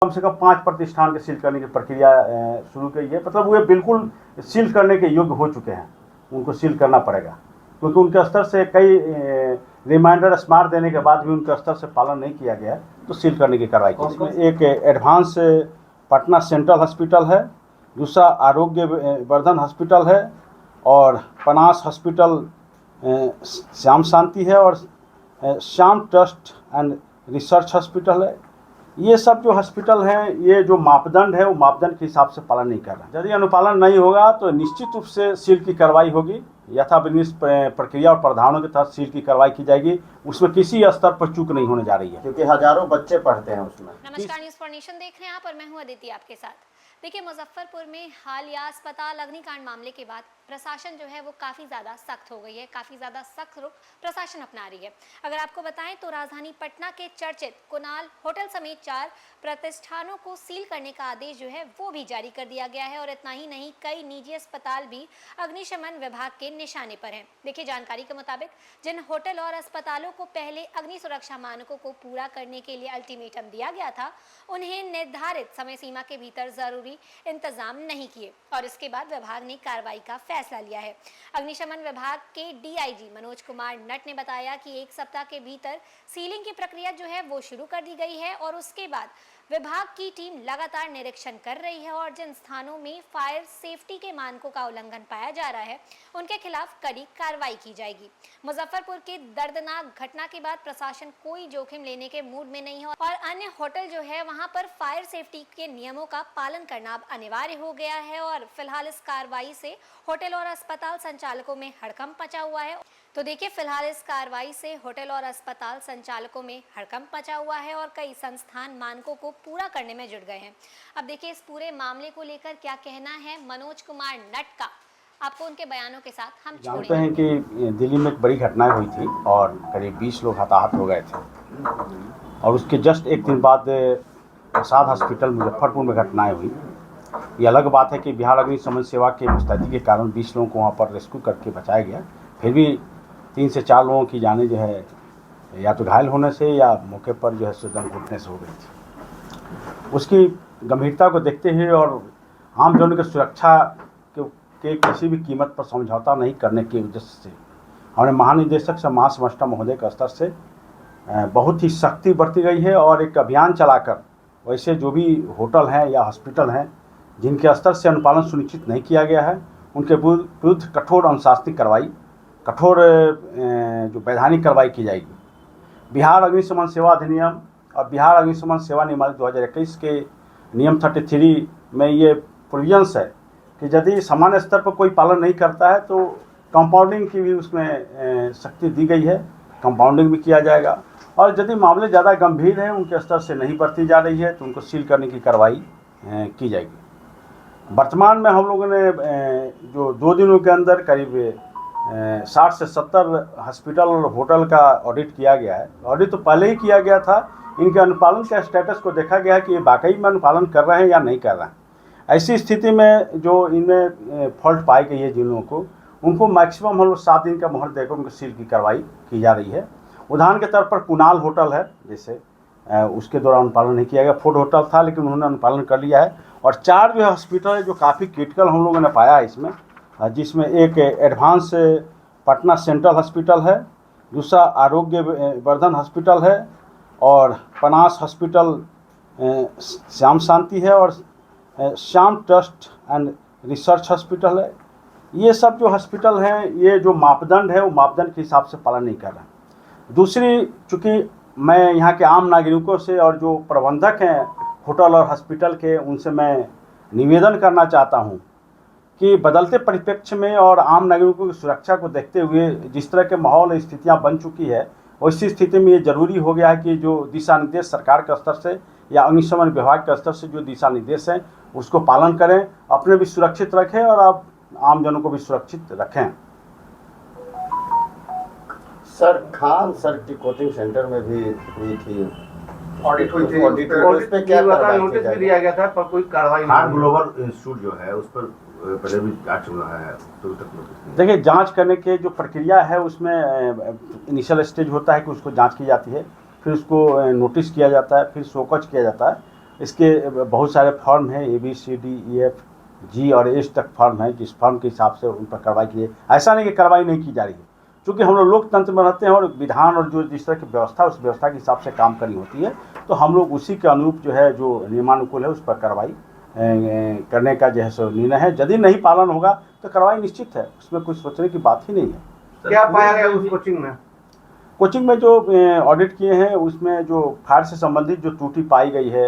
कम से कम 5 प्रतिष्ठान के सील करने की प्रक्रिया शुरू की है। मतलब वे बिल्कुल सील करने के योग्य हो चुके हैं, उनको सील करना पड़ेगा, क्योंकि उनके स्तर से कई रिमाइंडर स्मार्ट देने के बाद भी उनके स्तर से पालन नहीं किया गया है, तो सील करने की कार्रवाई की। इसमें एक एडवांस पटना सेंट्रल हॉस्पिटल है, दूसरा आरोग्य वर्धन हॉस्पिटल है, और पनास हॉस्पिटल श्याम शांति है, और Shyam trust and research hospital है। ये सब जो हॉस्पिटल हैं, ये जो मापदंड है वो मापदंड के हिसाब से पालन नहीं कर रहा है। यदि अनुपालन नहीं होगा तो निश्चित रूप से सील की कार्रवाई होगी, यथाविनिश्चित प्रक्रिया और प्रावधानों के तहत सील की कार्रवाई की जाएगी। उसमें किसी स्तर पर चूक नहीं होने जा रही है, क्योंकि हजारों बच्चे पढ़ते हैं उसमें। नमस्कार, न्यूज़ फॉर नेशन देख रहे हैं आप और मैं हूं अदिति आपके साथ। देखिए, मुजफ्फरपुर में हालिया अस्पताल अग्निकांड मामले के बाद प्रशासन जो है वो काफ़ी ज़्यादा सख्त हो गई है, काफ़ी ज़्यादा सख्त रुख प्रशासन अपना रही है। अगर आपको बताएं तो राजधानी पटना के चर्चित कुणाल होटल समेत 4 प्रतिष्ठानों को सील करने का आदेश जो है वो भी जारी कर दिया गया है, और इतना ही नहीं, कई निजी अस्पताल भी अग्निशमन विभाग के निशाने पर हैं। देखिए, जानकारी के मुताबिक जिन होटल और अस्पतालों को पहले अग्नि सुरक्षा मानकों को पूरा करने के लिए अल्टीमेटम दिया गया था, उन्हें निर्धारित समय सीमा के भीतर जरूरी इंतजाम नहीं किए, और इसके बाद विभाग ने कार्रवाई का फैसला लिया है। अग्निशमन विभाग के डीआईजी मनोज कुमार नट ने बताया कि 1 सप्ताह के भीतर सीलिंग की प्रक्रिया जो है वो शुरू कर दी गई है, और उसके बाद विभाग की टीम लगातार निरीक्षण कर रही है, और जिन स्थानों में फायर सेफ्टी के मानकों का उल्लंघन पाया जा रहा है उनके खिलाफ कड़ी कार्रवाई की जाएगी। मुजफ्फरपुर के दर्दनाक घटना के बाद प्रशासन कोई जोखिम लेने के मूड में नहीं है, और अन्य होटल जो है वहां पर फायर सेफ्टी के नियमों का पालन करना अब अनिवार्य हो गया है, और फिलहाल इस कार्रवाई से होटल और अस्पताल संचालकों में हड़कंप मचा हुआ है। तो देखिए, फिलहाल इस कार्रवाई से होटल और अस्पताल संचालकों में हड़कंप मचा हुआ है, और कई संस्थान मानकों को पूरा करने में जुट गए हैं। अब देखिए, इस पूरे मामले को लेकर क्या कहना है मनोज कुमार नट का, आपको उनके बयानों के साथ हम जानते हैं कि दिल्ली में एक बड़ी घटना हुई थी और करीब 20 लोग हताहत हो गए थे, और उसके जस्ट एक दिन बाद प्रसाद हॉस्पिटल मुजफ्फरपुर में घटनाएं हुई। ये अलग बात है कि बिहार अग्निशमन सेवा के मुस्तैदी के कारण 20 लोगों को वहाँ पर रेस्क्यू करके बचाया गया, फिर भी 3 से 4 लोगों की जानें जो है या तो घायल होने से या मौके पर जो है दम घुटने से हो गई थी। उसकी गंभीरता को देखते हुए और आम जनों की सुरक्षा के किसी भी कीमत पर समझौता नहीं करने के उद्देश्य से हमारे महानिदेशक समाज समष्टा महोदय के स्तर से बहुत ही सख्ती बरती गई है, और एक अभियान चलाकर वैसे जो भी होटल हैं या हॉस्पिटल हैं जिनके स्तर से अनुपालन सुनिश्चित नहीं किया गया है, उनके विरुद्ध कठोर अनुशासनिक कार्रवाई, कठोर जो वैधानिक कार्रवाई की जाएगी। बिहार अग्निशमन सेवा अधिनियम और बिहार अग्निशमन सेवा नियमावली 2021 के नियम 33 में ये प्रोविजंस है कि यदि सामान्य स्तर पर कोई पालन नहीं करता है तो कंपाउंडिंग की भी उसमें सख्ती दी गई है, कंपाउंडिंग भी किया जाएगा, और यदि मामले ज़्यादा गंभीर हैं, उनके स्तर से नहीं बरती जा रही है, तो उनको सील करने की कार्रवाई की जाएगी। वर्तमान में हम लोगों ने जो 2 दिनों के अंदर करीब 60 से 70 हॉस्पिटल और होटल का ऑडिट किया गया है। ऑडिट तो पहले ही किया गया था, इनके अनुपालन के स्टेटस को देखा गया है कि ये वाकई में अनुपालन कर रहे हैं या नहीं कर रहे हैं। ऐसी स्थिति में जो इनमें फॉल्ट पाई गई है जिन लोगों को, उनको मैक्सिमम हम लोग 7 दिन का मोहर देकर उनको सील की कार्रवाई की जा रही है। उदाहरण के तौर पर कुणाल होटल है, जैसे उसके दौरान अनुपालन नहीं किया गया। फोर्ड होटल था लेकिन उन्होंने अनुपालन कर लिया है, और 4 जो हॉस्पिटल है जो काफ़ी क्रिटिकल हम लोगों ने पाया है इसमें, जिसमें एक एडवांस पटना सेंट्रल हॉस्पिटल है, दूसरा आरोग्य वर्धन हॉस्पिटल है, और पनास हॉस्पिटल श्याम शांति है, और Shyam trust and research hospital है। ये सब जो हॉस्पिटल हैं, ये जो मापदंड है वो मापदंड के हिसाब से पालन नहीं कर रहे हैं। दूसरी, चूँकि मैं यहाँ के आम नागरिकों से और जो प्रबंधक हैं होटल और हॉस्पिटल के, उनसे मैं निवेदन करना चाहता हूँ कि बदलते परिप्रेक्ष्य में और आम नागरिकों की सुरक्षा को देखते हुए जिस तरह के माहौल स्थितियाँ बन चुकी है, वैसी स्थिति में ये जरूरी हो गया है कि जो दिशा निर्देश सरकार के स्तर से या अग्निशमन विभाग के स्तर से जो दिशा निर्देश हैं उसको पालन करें, अपने भी सुरक्षित रखें और आप आम जनों को भी सुरक्षित रखें। सर, खान सर की कोचिंग सेंटर में भी हुई थी ऑडिट हुई थी, उस पे क्या नोटिस भी दिया गया था पर कोई कार्रवाई नहीं। खान ग्लोबल इंस्टीट्यूट जो है उस पर पहले भी जांच हो रहा है, तो तक नोटिस। देखिए, जांच करने के जो प्रक्रिया है उसमें इनिशियल स्टेज होता है कि उसको जांच की जाती है, फिर उसको नोटिस किया जाता है, फिर शोकॉज किया जाता है, इसके बहुत सारे फॉर्म हैं, ABCDEFG और H तक फॉर्म है, जिस फॉर्म के हिसाब से उन पर कार्रवाई की जाए। ऐसा नहीं कि कार्रवाई नहीं की जा रही है, क्योंकि हम लोग लोकतंत्र में रहते हैं और विधान और जो जिस तरह की व्यवस्था उस व्यवस्था के हिसाब से काम करनी होती है, तो हम लोग उसी के अनुरूप जो है जो नियमानुकूल है उस पर कार्रवाई करने का जो है सो निर्णय है। यदि नहीं पालन होगा तो कार्रवाई निश्चित है, उसमें कुछ सोचने की बात ही नहीं है। क्या पाया गया उस कोचिंग में? कोचिंग में जो ऑडिट किए हैं उसमें जो फायर से संबंधित जो त्रुटि पाई गई है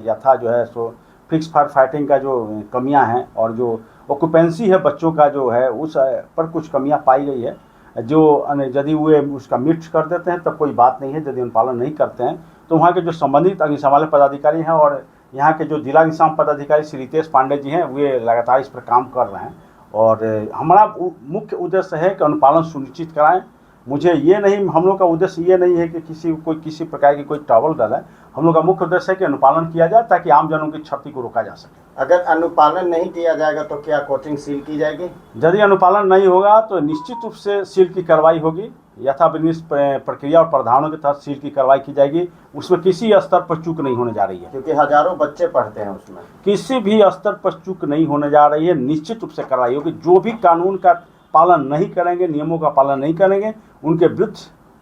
यथा जो है सो फिक्स फायर फाइटिंग का जो कमियां हैं और जो ऑक्यूपेंसी है बच्चों का जो है उस पर कुछ कमियां पाई गई है। जो यदि वे उसका मीट कर देते हैं तब कोई बात नहीं है, यदि अनुपालन नहीं करते हैं तो वहाँ के जो संबंधित अग्निशमन वाले पदाधिकारी हैं और यहाँ के जो जिला अग्निशमन पदाधिकारी श्री रितेश पांडे जी हैं, वे लगातार इस पर काम कर रहे हैं। और हमारा मुख्य उद्देश्य है कि अनुपालन सुनिश्चित कराएं। मुझे ये नहीं, हम लोग का उद्देश्य ये नहीं है कि किसी प्रकार की कोई ट्रबल डाले। हम लोग का मुख्य उद्देश्य है कि अनुपालन किया जाए ताकि आम जनों की क्षति को रोका जा सके। अगर अनुपालन नहीं किया जाएगा तो क्या कोचिंग सील की जाएगी? यदि अनुपालन नहीं होगा तो निश्चित रूप से सील की कार्रवाई होगी। यथाविनिष्ट प्रक्रिया और प्रावधानों के तहत सील की कार्रवाई की जाएगी। उसमें किसी स्तर पर चूक नहीं होने जा रही है, क्योंकि हजारों बच्चे पढ़ते हैं उसमें। किसी भी स्तर पर चूक नहीं होने जा रही है, निश्चित रूप से कार्रवाई होगी। जो भी कानून का पालन नहीं करेंगे, नियमों का पालन नहीं करेंगे, उनके विरुद्ध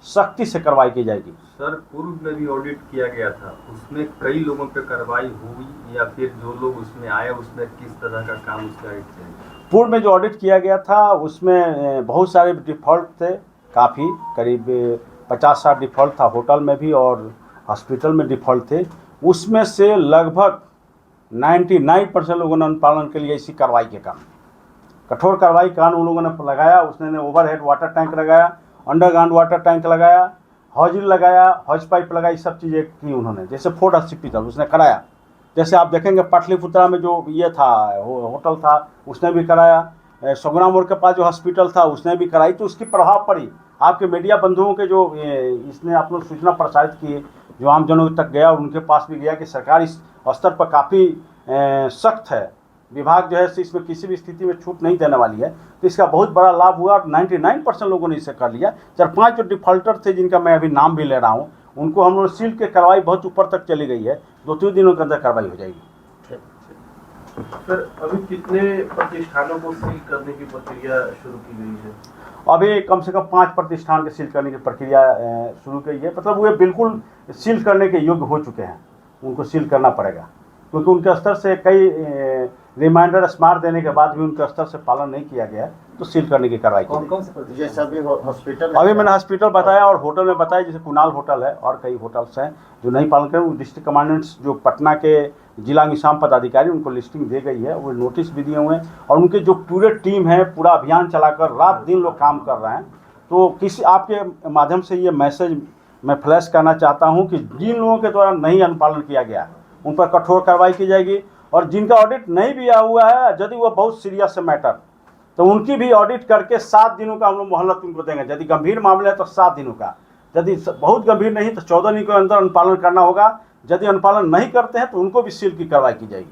सख्ती से कार्रवाई की जाएगी। सर, पूर्व में भी ऑडिट किया गया था, उसमें कई लोगों पे कार्रवाई हुई या फिर जो लोग उसमें आए उसमें किस तरह का काम उसका ऑडिट किया? पूर्व में जो ऑडिट किया गया था उसमें बहुत सारे डिफ़ॉल्ट थे, काफ़ी करीब 50-60 डिफ़ॉल्ट था होटल में भी और हॉस्पिटल में डिफ़ॉल्ट थे। उसमें से लगभग 99% लोगों ने अनुपालन के लिए इसी कार्रवाई के कारण कठोर कार्रवाई कानून उन लोगों ने लगाया। उसने ओवरहेड वाटर टैंक लगाया, अंडरग्राउंड वाटर टैंक लगाया, हॉजिल लगाया, हॉज पाइप लगाई, सब चीज़ें की उन्होंने। जैसे फोर्ट हॉस्पिटल उसने कराया, जैसे आप देखेंगे पाटलिपुत्रा में जो ये था होटल था उसने भी कराया, सगुना मोड़ के पास जो हॉस्पिटल था उसने भी कराई। तो उसकी प्रभाव पड़ी आपके मीडिया बंधुओं के जो इसने आप लोग सूचना प्रसारित की, जो आम जनों तक गया और उनके पास भी गया कि सरकार इस स्तर पर काफ़ी सख्त है, विभाग जो है इसमें किसी भी स्थिति में छूट नहीं देने वाली है। तो इसका बहुत बड़ा लाभ हुआ और 99% लोगों ने इसे कर लिया। 4-5 जो डिफ़ॉल्टर थे जिनका मैं अभी नाम भी ले रहा हूँ, उनको हम लोग सील के कार्रवाई बहुत ऊपर तक चली गई है। 2-3 दिनों के अंदर कार्रवाई हो जाएगी। सर, अभी कितने प्रतिष्ठानों को सील करने की प्रक्रिया शुरू की गई है? अभी कम से कम 5 प्रतिष्ठान के सील करने की प्रक्रिया शुरू की है। मतलब वे बिल्कुल सील करने के योग्य हो चुके हैं, उनको सील करना पड़ेगा, क्योंकि उनके स्तर से कई रिमाइंडर स्मार्ट देने के बाद भी उनके स्तर से पालन नहीं किया गया, तो सील करने की कार्रवाई की। ये सभी हॉस्पिटल अभी मैंने हॉस्पिटल बताया और होटल में बताया, जैसे कुणाल होटल है और कई होटल्स हैं जो नहीं पालन करें। डिस्ट्रिक्ट कमांडेंट्स जो पटना के जिला अग्निशमन पदाधिकारी उनको लिस्टिंग दी गई है, वो नोटिस भी दिए हुए हैं और उनके जो पूरे टीम है पूरा अभियान चलाकर रात दिन लोग काम कर रहे हैं। तो किसी आपके माध्यम से ये मैसेज मैं फ्लैश करना चाहता हूँ कि जिन लोगों के द्वारा नहीं अनुपालन किया गया उन पर कठोर कार्रवाई की जाएगी, और जिनका ऑडिट नहीं भी हुआ है यदि वो बहुत सीरियस है मैटर तो उनकी भी ऑडिट करके 7 दिनों का हम लोग मोहलत उनको देंगे। यदि गंभीर मामले है तो 7 दिनों का, यदि बहुत गंभीर नहीं तो 14 दिनों के अंदर अनुपालन करना होगा। यदि अनुपालन नहीं करते हैं तो उनको भी सील की कार्रवाई की जाएगी।